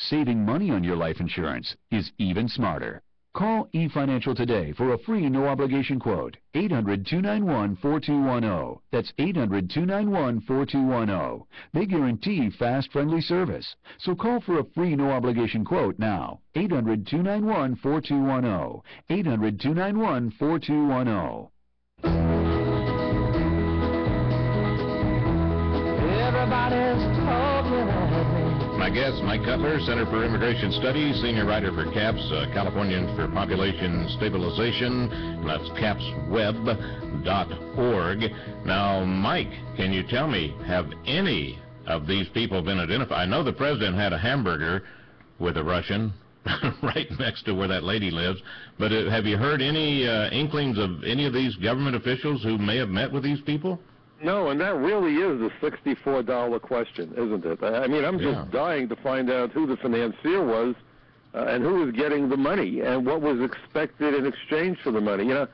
Saving money on your life insurance is even smarter. Call eFinancial today for a free no-obligation quote. 800-291-4210. That's 800-291-4210. They guarantee fast, friendly service. So call for a free no-obligation quote now. 800-291-4210. 800-291-4210. Everybody's talking at me. My guest, Mike Cutler, Center for Immigration Studies, senior writer for CAPS, Californians for Population Stabilization, and that's capsweb.org. Now, Mike, can you tell me, have any of these people been identified? I know the president had a hamburger with a Russian right next to where that lady lives, but have you heard any inklings of any of these government officials who may have met with these people? No, and that really is a $64 question, isn't it? I mean, I'm just dying to find out who the financier was and who was getting the money and what was expected in exchange for the money. You know,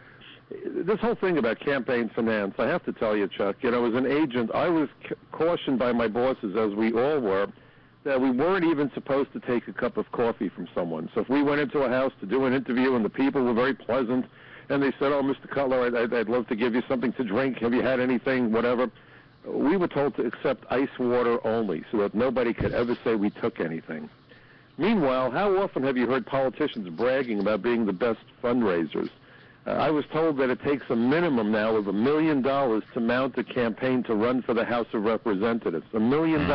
this whole thing about campaign finance, I have to tell you, Chuck, you know, as an agent, I was cautioned by my bosses, as we all were, that we weren't even supposed to take a cup of coffee from someone. So if we went into a house to do an interview and the people were very pleasant, and they said, oh, Mr. Cutler, I'd love to give you something to drink. Have you had anything, whatever? We were told to accept ice water only so that nobody could ever say we took anything. Meanwhile, how often have you heard politicians bragging about being the best fundraisers? I was told that it takes a minimum now of $1 million to mount a campaign to run for the House of Representatives. $1 million.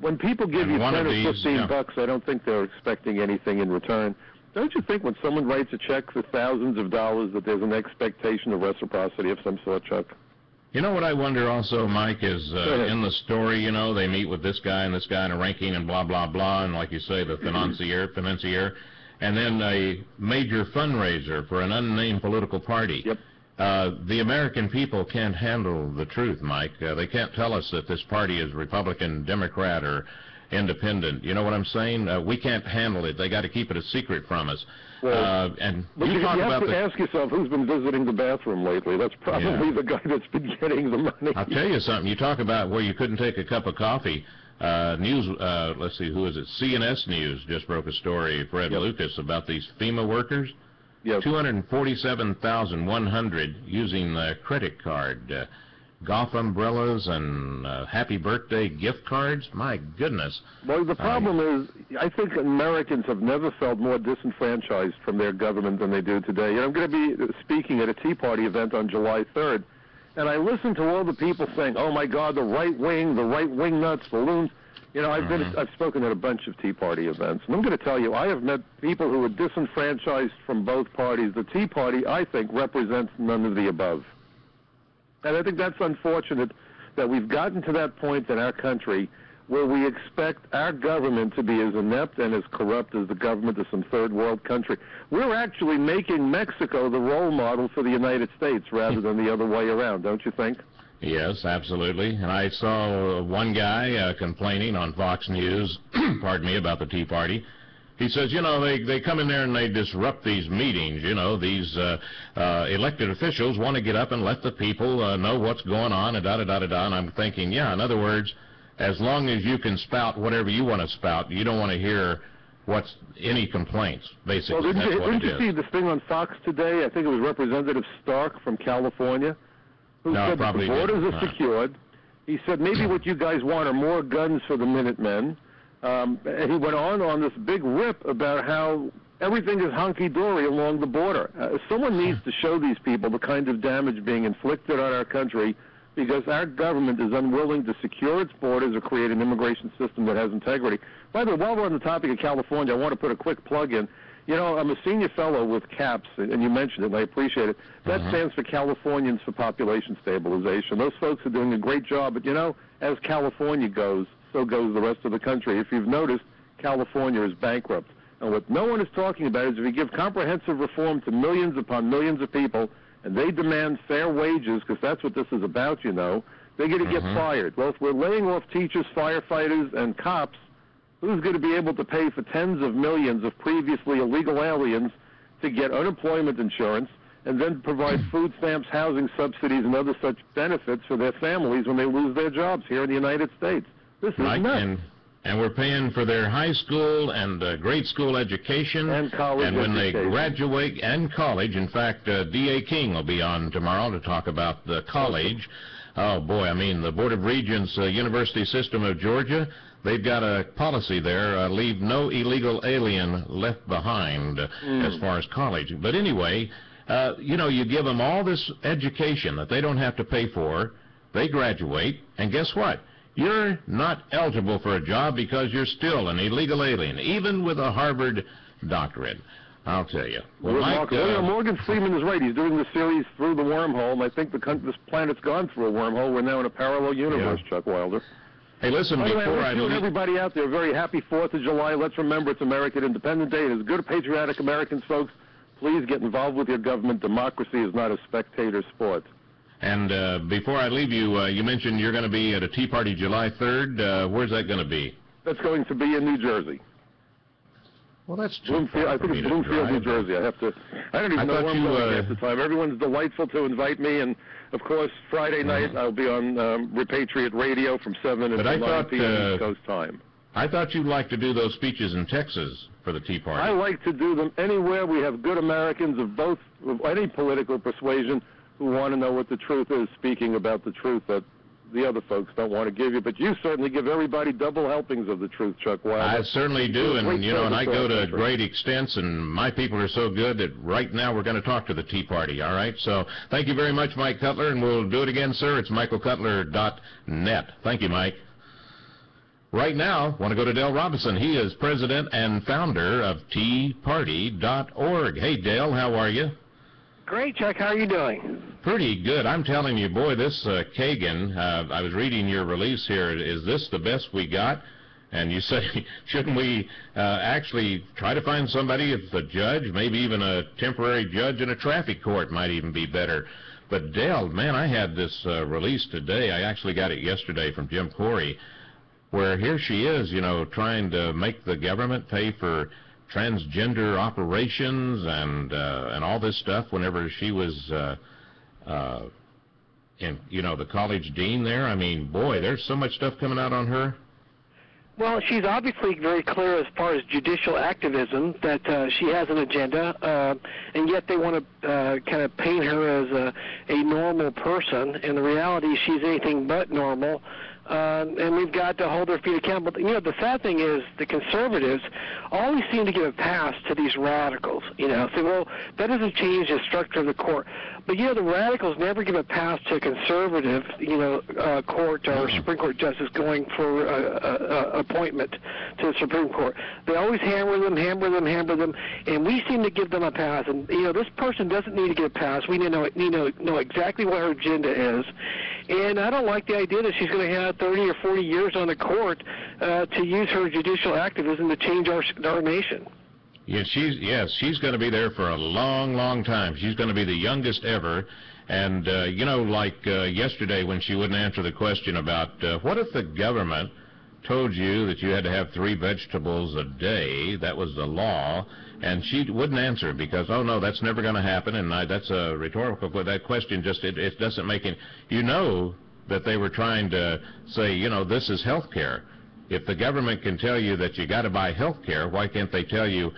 When people give you 10 or 15 bucks, I don't think they're expecting anything in return. Don't you think when someone writes a check for thousands of dollars that there's an expectation of reciprocity of some sort, Chuck? You know what I wonder also, Mike, is in the story, you know, they meet with this guy and a ranking and blah, blah, blah, and like you say, the financier, and then a major fundraiser for an unnamed political party. Yep. The American people can't handle the truth, Mike. They can't tell us that this party is Republican, Democrat, or independent. You know what I'm saying? We can't handle it. They got to keep it a secret from us. Well, and but you talk have about to ask yourself who's been visiting the bathroom lately. That's probably the guy that's been getting the money. I'll tell you something. You talk about where you couldn't take a cup of coffee. Let's see, who is it? CNS News just broke a story, Fred Lucas, about these FEMA workers. Yes. 247,100 using the credit card. Golf umbrellas and happy birthday gift cards. My goodness. Well, the problem is, I think Americans have never felt more disenfranchised from their government than they do today. You know, I'm going to be speaking at a Tea Party event on July 3rd, and I listen to all the people saying, oh, my God, the right wing nuts, balloons. You know, I've spoken at a bunch of Tea Party events, and I'm going to tell you, I have met people who are disenfranchised from both parties. The Tea Party, I think, represents none of the above. And I think that's unfortunate that we've gotten to that point in our country where we expect our government to be as inept and as corrupt as the government of some third world country. We're actually making Mexico the role model for the United States rather than the other way around, don't you think? Yes, absolutely. And I saw one guy complaining on Fox News, pardon me, about the Tea Party. He says, you know, they come in there and they disrupt these meetings. You know, these elected officials want to get up and let the people know what's going on and da-da-da-da-da. And I'm thinking, yeah, in other words, as long as you can spout whatever you want to spout, you don't want to hear any complaints, basically. Well, didn't you see this thing on Fox today? I think it was Representative Stark from California, who said that the borders are secured. He said maybe what you guys want are more guns for the Minutemen. And he went on this big rip about how everything is hunky-dory along the border. Someone needs to show these people the kind of damage being inflicted on our country because our government is unwilling to secure its borders or create an immigration system that has integrity. By the way, while we're on the topic of California, I want to put a quick plug in. You know, I'm a senior fellow with CAPS, and you mentioned it, and I appreciate it. That stands for Californians for Population Stabilization. Those folks are doing a great job, but, you know, as California goes, so goes the rest of the country. If you've noticed, California is bankrupt. And what no one is talking about is if you give comprehensive reform to millions upon millions of people, and they demand fair wages, because that's what this is about, you know, they're going to get fired. Well, if we're laying off teachers, firefighters, and cops, who's going to be able to pay for tens of millions of previously illegal aliens to get unemployment insurance and then provide food stamps, housing subsidies, and other such benefits for their families when they lose their jobs here in the United States? This is nuts. And we're paying for their high school and grade school education. And college And when education. they graduate, and college. In fact, D.A. King will be on tomorrow to talk about the college. Oh, boy, I mean, the Board of Regents University System of Georgia, they've got a policy there, leave no illegal alien left behind as far as college. But anyway, you know, you give them all this education that they don't have to pay for. They graduate, and guess what? You're not eligible for a job because you're still an illegal alien, even with a Harvard doctorate. I'll tell you. Well, Mike, Morgan Freeman is right. He's doing the series Through the Wormhole, and I think this planet's gone through a wormhole. We're now in a parallel universe, Chuck Wilder. Hey, listen, By the way, before I leave... everybody out there, a very happy 4th of July. Let's remember it's American Independence Day. And as good patriotic Americans, folks, please get involved with your government. Democracy is not a spectator sport. And before I leave you, you mentioned you're going to be at a Tea Party July 3rd. Where's that going to be? That's going to be in New Jersey. Well, that's Bloomfield. I think it's Bloomfield, New Jersey. I don't even know where I'm going half the time. Everyone's delightful to invite me, and of course, Friday night I'll be on Repatriate Radio from 7 until 9 p.m. East Coast time. I thought you'd like to do those speeches in Texas for the Tea Party. I like to do them anywhere. We have good Americans of any political persuasion who want to know what the truth is, speaking about the truth that the other folks don't want to give you. But you certainly give everybody double helpings of the truth, Chuck Wilder. I certainly do, and you know, and I go to great extents, and my people are so good that right now we're going to talk to the Tea Party, all right? So thank you very much, Mike Cutler, and we'll do it again, sir. It's michaelcutler.net. Thank you, Mike. Right now, want to go to Dale Robinson. He is president and founder of teaparty.org. Hey, Dale, how are you? Great, Chuck. How are you doing? Pretty good. I'm telling you, boy, this Kagan, I was reading your release here. Is this the best we got? And you say, shouldn't we actually try to find somebody, if a judge, maybe even a temporary judge in a traffic court might even be better. But Dale, man, I had this release today. I actually got it yesterday from Jim Corey, where here she is, you know, trying to make the government pay for transgender operations and all this stuff whenever she was in, you know, the college dean there. I mean, boy, there's so much stuff coming out on her. Well, she's obviously very clear as far as judicial activism that she has an agenda, and yet they want to kind of paint her as a normal person, and the reality is she's anything but normal. And we've got to hold their feet accountable. You know, the sad thing is the conservatives always seem to give a pass to these radicals. You know, say, well, that doesn't change the structure of the court. But, you know, the radicals never give a pass to a conservative, you know, court or Supreme Court justice going for appointment to the Supreme Court. They always hammer them, and we seem to give them a pass. And, you know, this person doesn't need to get a pass. We need to know exactly what her agenda is. And I don't like the idea that she's going to have 30 or 40 years on the court to use her judicial activism to change our nation. Yes, she's going to be there for a long, long time. She's going to be the youngest ever. And, you know, like yesterday when she wouldn't answer the question about what if the government told you that you had to have 3 vegetables a day, that was the law, and she wouldn't answer because, oh, no, that's never going to happen, and that's a rhetorical, that question just, it doesn't make any, you know that they were trying to say, you know, this is health care. If the government can tell you that you got to buy health care, why can't they tell you